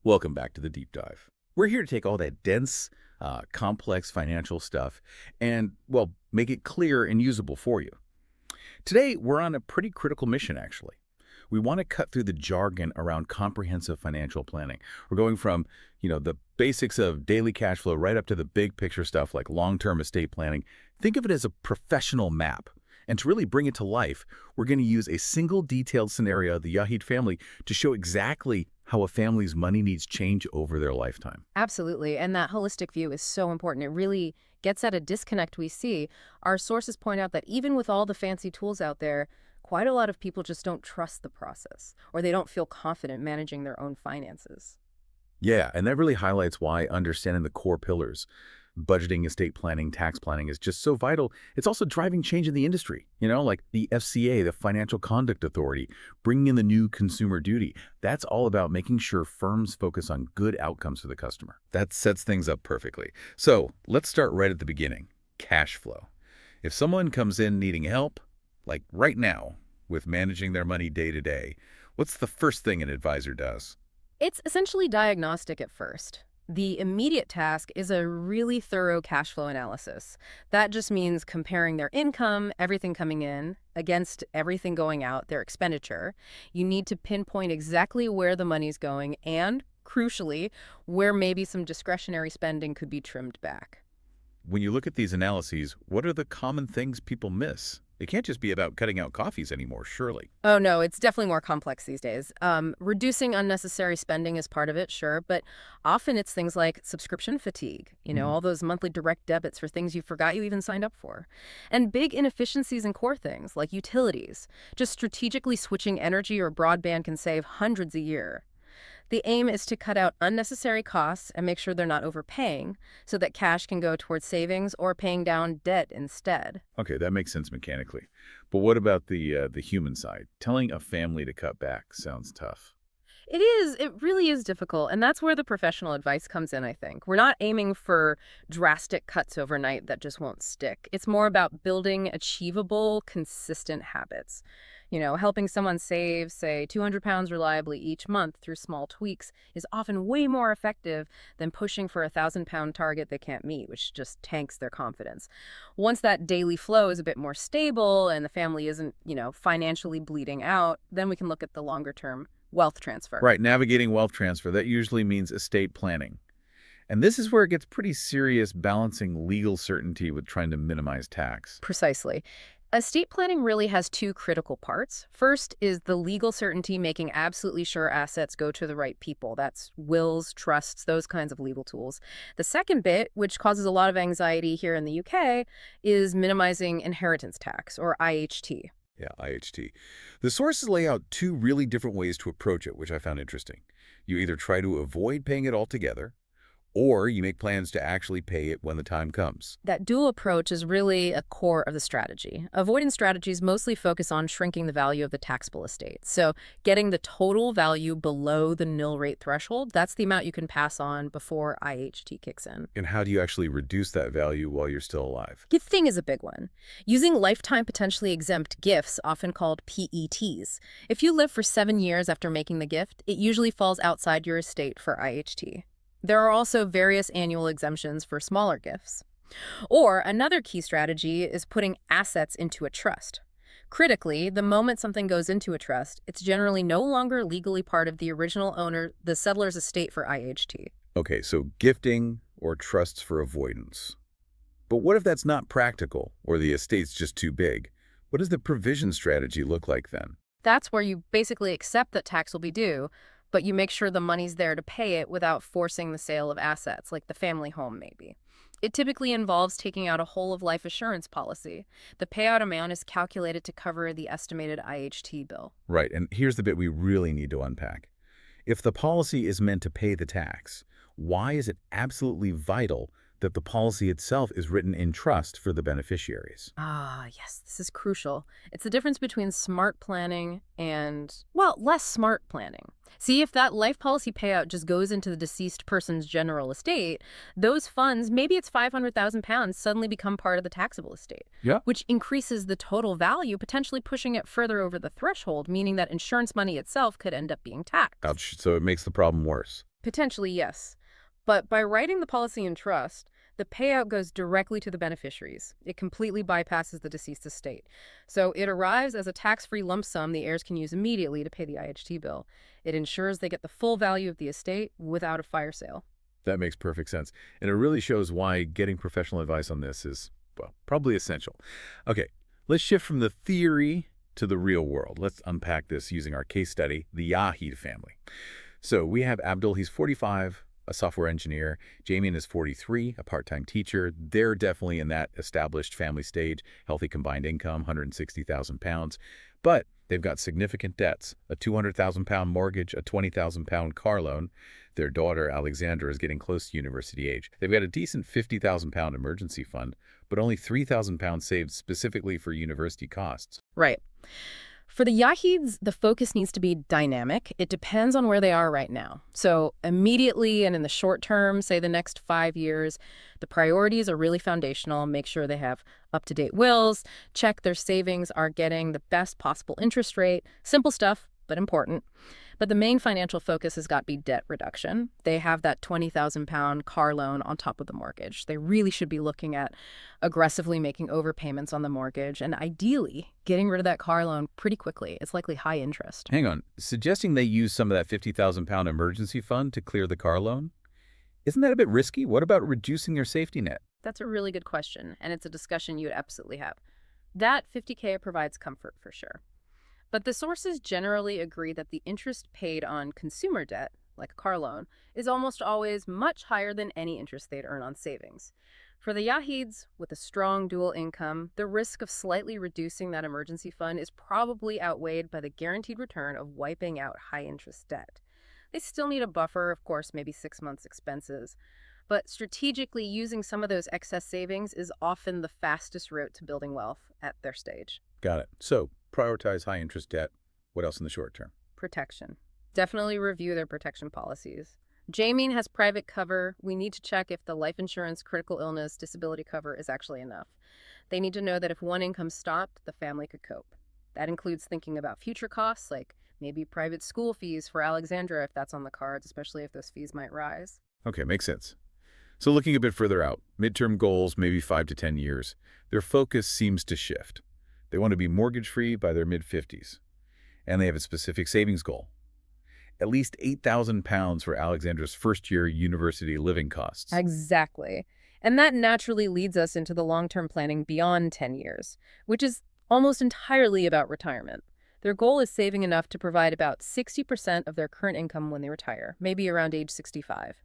Welcome back to the deep dive. We're here to take all that dense, complex financial stuff and, well, make it clear and usable for you. Today, we're on a pretty critical mission, actually. We want to cut through the jargon around comprehensive financial planning. We're going from, the basics of daily cash flow right up to the big picture stuff like long-term estate planning. Think of it as a professional map. And to really bring it to life, we're going to use a single detailed scenario of the Yahid family to show exactly how a family's money needs change over their lifetime. Absolutely. And that holistic view is so important. It really gets at a disconnect we see. Our sources point out that even with all the fancy tools out there, quite a lot of people just don't trust the process, or they don't feel confident managing their own finances. Yeah, and that really highlights why understanding the core pillars, budgeting, estate planning, tax planning, is just so vital. It's also driving change in the industry, like the FCA, the Financial Conduct Authority, bringing in the new consumer duty. That's all about making sure firms focus on good outcomes for the customer. That sets things up perfectly. So let's start right at the beginning, cash flow. If someone comes in needing help, like right now, with managing their money day to day, what's the first thing an advisor does? It's essentially diagnostic at first. The immediate task is a really thorough cash flow analysis. That just means comparing their income, everything coming in, against everything going out, their expenditure. You need to pinpoint exactly where the money's going and, crucially, where maybe some discretionary spending could be trimmed back. When you look at these analyses, what are the common things people miss? It can't just be about cutting out coffees anymore, surely. Oh, no, it's definitely more complex these days. Reducing unnecessary spending is part of it, sure, but often it's things like subscription fatigue, all those monthly direct debits for things you forgot you even signed up for. And big inefficiencies in core things like utilities. Just strategically switching energy or broadband can save hundreds a year. The aim is to cut out unnecessary costs and make sure they're not overpaying so that cash can go towards savings or paying down debt instead. Okay, that makes sense mechanically. But what about the human side? Telling a family to cut back sounds tough. It really is difficult, and that's where the professional advice comes in, I think. We're not aiming for drastic cuts overnight that just won't stick. It's more about building achievable, consistent habits. Helping someone save, say, 200 pounds reliably each month through small tweaks is often way more effective than pushing for a 1,000-pound target they can't meet, which just tanks their confidence. Once that daily flow is a bit more stable and the family isn't, financially bleeding out, then we can look at the longer-term wealth transfer. Right, navigating wealth transfer, that usually means estate planning. And this is where it gets pretty serious, balancing legal certainty with trying to minimize tax. Precisely. Estate planning really has two critical parts. First is the legal certainty, making absolutely sure assets go to the right people. That's wills, trusts, those kinds of legal tools. The second bit, which causes a lot of anxiety here in the UK, is minimizing inheritance tax, or IHT. Yeah, IHT. The sources lay out two really different ways to approach it, which I found interesting. You either try to avoid paying it altogether, or you make plans to actually pay it when the time comes. That dual approach is really a core of the strategy. Avoidance strategies mostly focus on shrinking the value of the taxable estate. So getting the total value below the nil rate threshold, that's the amount you can pass on before IHT kicks in. And how do you actually reduce that value while you're still alive? Gifting is a big one. Using lifetime potentially exempt gifts, often called PETs. If you live for 7 years after making the gift, it usually falls outside your estate for IHT. There are also various annual exemptions for smaller gifts. Or another key strategy is putting assets into a trust. Critically, the moment something goes into a trust, it's generally no longer legally part of the original owner, the settler's estate for IHT. Okay, so gifting or trusts for avoidance. But what if that's not practical or the estate's just too big? What does the provision strategy look like then? That's where you basically accept that tax will be due, but you make sure the money's there to pay it without forcing the sale of assets, like the family home maybe. It typically involves taking out a whole-of-life assurance policy. The payout amount is calculated to cover the estimated IHT bill. Right, and here's the bit we really need to unpack. If the policy is meant to pay the tax, why is it absolutely vital that the policy itself is written in trust for the beneficiaries? Ah, yes, this is crucial. It's the difference between smart planning and, well, less smart planning. See, if that life policy payout just goes into the deceased person's general estate, those funds, maybe it's 500,000 pounds, suddenly become part of the taxable estate, Yeah. which increases the total value, potentially pushing it further over the threshold, meaning that insurance money itself could end up being taxed. Ouch, so it makes the problem worse. Potentially, yes. But by writing the policy in trust, the payout goes directly to the beneficiaries. It completely bypasses the deceased estate. So it arrives as a tax-free lump sum the heirs can use immediately to pay the IHT bill. It ensures they get the full value of the estate without a fire sale. That makes perfect sense. And it really shows why getting professional advice on this is, well, probably essential. Okay, let's shift from the theory to the real world. Let's unpack this using our case study, the Yahid family. So we have Abdul, he's 45, a software engineer. Jamie is 43, a part-time teacher. They're definitely in that established family stage, healthy combined income, 160,000 pounds. But they've got significant debts, a 200,000 pound mortgage, a 20,000 pound car loan. Their daughter, Alexandra, is getting close to university age. They've got a decent 50,000 pound emergency fund, but only 3,000 pounds saved specifically for university costs. Right. For the Yahids, the focus needs to be dynamic. It depends on where they are right now. So immediately and in the short term, say the next 5 years, the priorities are really foundational. Make sure they have up-to-date wills, check their savings are getting the best possible interest rate. Simple stuff, but important. But the main financial focus has got to be debt reduction. They have that 20,000 pound car loan on top of the mortgage. They really should be looking at aggressively making overpayments on the mortgage and ideally getting rid of that car loan pretty quickly. It's likely high interest. Hang on, suggesting they use some of that 50,000 pound emergency fund to clear the car loan? Isn't that a bit risky? What about reducing their safety net? That's a really good question, and it's a discussion you'd absolutely have. That 50K provides comfort for sure. But the sources generally agree that the interest paid on consumer debt, like a car loan, is almost always much higher than any interest they'd earn on savings. For the Yahids, with a strong dual income, the risk of slightly reducing that emergency fund is probably outweighed by the guaranteed return of wiping out high-interest debt. They still need a buffer, of course, maybe 6 months' expenses. But strategically using some of those excess savings is often the fastest route to building wealth at their stage. Got it. So prioritize high-interest debt. What else in the short term? Protection. Definitely review their protection policies. Jamie has private cover. We need to check if the life insurance, critical illness, disability cover is actually enough. They need to know that if one income stopped, the family could cope. That includes thinking about future costs, like maybe private school fees for Alexandra if that's on the cards, especially if those fees might rise. Okay, makes sense. So looking a bit further out, midterm goals, maybe 5 to 10 years, their focus seems to shift. They want to be mortgage-free by their mid-50s, and they have a specific savings goal. At least 8,000 pounds for Alexandra's first-year university living costs. Exactly. And that naturally leads us into the long-term planning beyond 10 years, which is almost entirely about retirement. Their goal is saving enough to provide about 60% of their current income when they retire, maybe around age 65.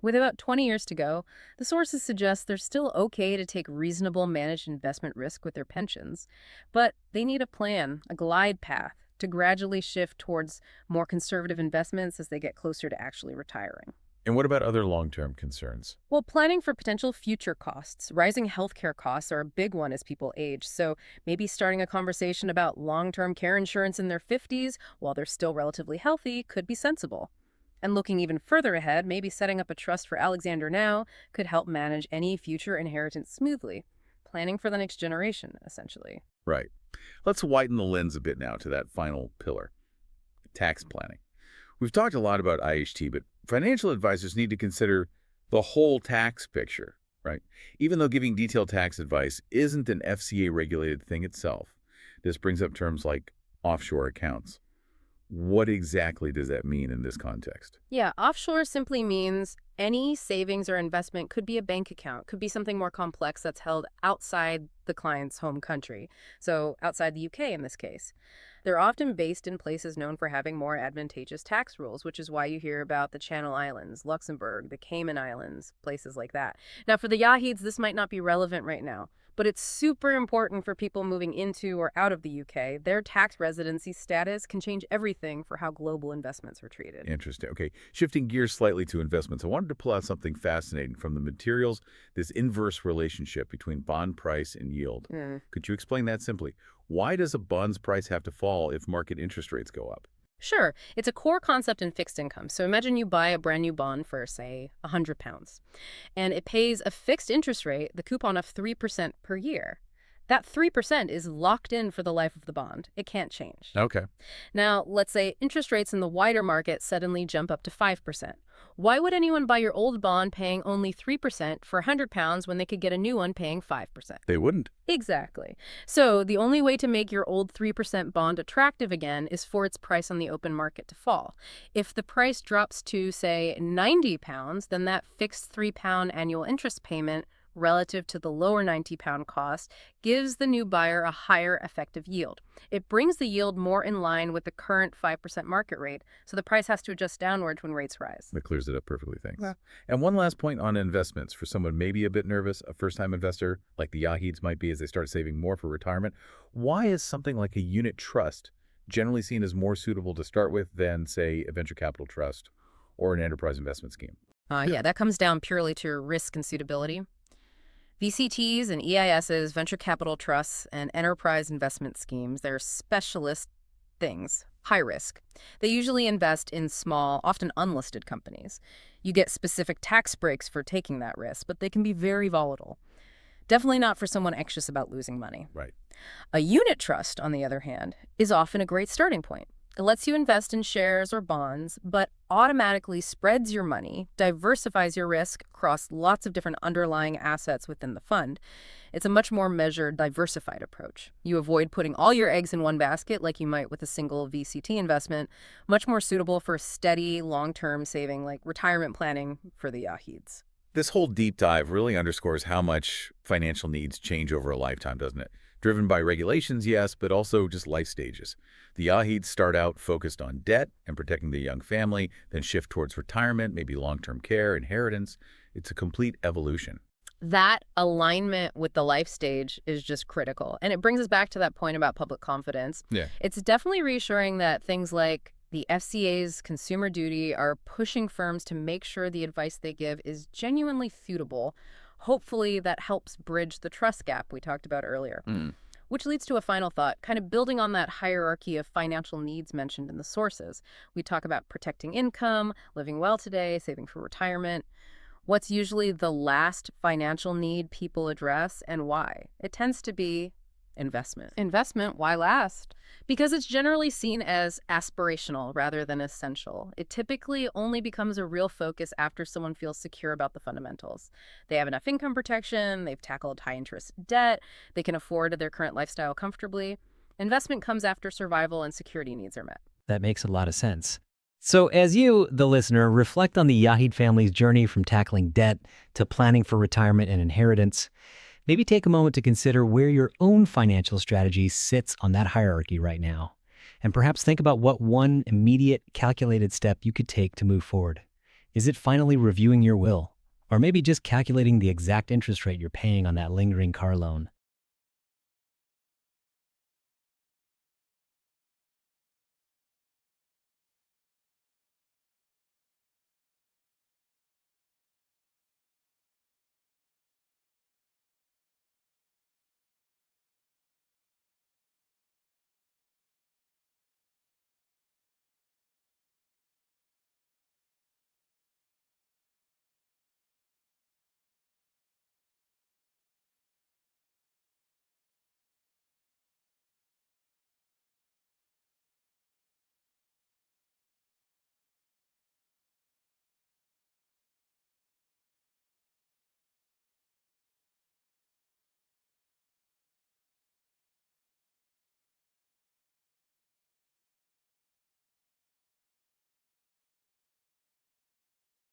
With about 20 years to go, the sources suggest they're still okay to take reasonable managed investment risk with their pensions, but they need a plan, a glide path, to gradually shift towards more conservative investments as they get closer to actually retiring. And what about other long-term concerns? Well, planning for potential future costs. Rising healthcare costs are a big one as people age, so maybe starting a conversation about long-term care insurance in their 50s while they're still relatively healthy could be sensible. And looking even further ahead, maybe setting up a trust for Alexander now could help manage any future inheritance smoothly. Planning for the next generation, essentially. Right. Let's widen the lens a bit now to that final pillar, tax planning. We've talked a lot about IHT, but financial advisors need to consider the whole tax picture, right? Even though giving detailed tax advice isn't an FCA-regulated thing itself, this brings up terms like offshore accounts. What exactly does that mean in this context? Yeah, offshore simply means any savings or investment could be a bank account, could be something more complex that's held outside the client's home country, so outside the UK in this case. They're often based in places known for having more advantageous tax rules, which is why you hear about the Channel Islands, Luxembourg, the Cayman Islands, places like that. Now, for the Yahids, this might not be relevant right now, but it's super important for people moving into or out of the UK. Their tax residency status can change everything for how global investments are treated. Interesting. Okay, shifting gears slightly to investments, I wanted to pull out something fascinating from the materials, this inverse relationship between bond price and yield. Could you explain that simply? Why does a bond's price have to fall if market interest rates go up? Sure, it's a core concept in fixed income. So imagine you buy a brand new bond for, say, £100, and it pays a fixed interest rate, the coupon of 3% per year. That 3% is locked in for the life of the bond. It can't change. Okay. Now, let's say interest rates in the wider market suddenly jump up to 5%. Why would anyone buy your old bond paying only 3% for £100 when they could get a new one paying 5%? They wouldn't. Exactly. So the only way to make your old 3% bond attractive again is for its price on the open market to fall. If the price drops to, say, £90, then that fixed £3 annual interest payment relative to the lower £90 cost gives the new buyer a higher effective yield. It brings the yield more in line with the current 5% market rate, so the price has to adjust downwards when rates rise. That clears it up perfectly, thanks. Yeah. And one last point on investments for someone maybe a bit nervous, a first-time investor, like the Yahids might be as they start saving more for retirement. Why is something like a unit trust generally seen as more suitable to start with than, say, a venture capital trust or an enterprise investment scheme? Yeah, that comes down purely to risk and suitability. VCTs and EISs, venture capital trusts, and enterprise investment schemes, they're specialist things, high risk. They usually invest in small, often unlisted companies. You get specific tax breaks for taking that risk, but they can be very volatile. Definitely not for someone anxious about losing money. Right. A unit trust, on the other hand, is often a great starting point. It lets you invest in shares or bonds, but automatically spreads your money, diversifies your risk across lots of different underlying assets within the fund. It's a much more measured, diversified approach. You avoid putting all your eggs in one basket like you might with a single VCT investment, much more suitable for steady, long-term saving like retirement planning for the Yahids. This whole deep dive really underscores how much financial needs change over a lifetime, doesn't it? Driven by regulations, yes, but also just life stages. The Yahids start out focused on debt and protecting the young family, then shift towards retirement, maybe long-term care, inheritance. It's a complete evolution. That alignment with the life stage is just critical. And it brings us back to that point about public confidence. Yeah. It's definitely reassuring that things like the FCA's consumer duty are pushing firms to make sure the advice they give is genuinely suitable. Hopefully that helps bridge the trust gap we talked about earlier. Which leads to a final thought, kind of building on that hierarchy of financial needs mentioned in the sources. We talk about protecting income, living well today, saving for retirement. What's usually the last financial need people address and why? It tends to be investment. Investment, why last? Because it's generally seen as aspirational rather than essential. It typically only becomes a real focus after someone feels secure about the fundamentals. They have enough income protection, they've tackled high-interest debt, they can afford their current lifestyle comfortably. Investment comes after survival and security needs are met. That makes a lot of sense. So as you, the listener, reflect on the Yahid family's journey from tackling debt to planning for retirement and inheritance, maybe take a moment to consider where your own financial strategy sits on that hierarchy right now, and perhaps think about what one immediate, calculated step you could take to move forward. Is it finally reviewing your will? Or maybe just calculating the exact interest rate you're paying on that lingering car loan?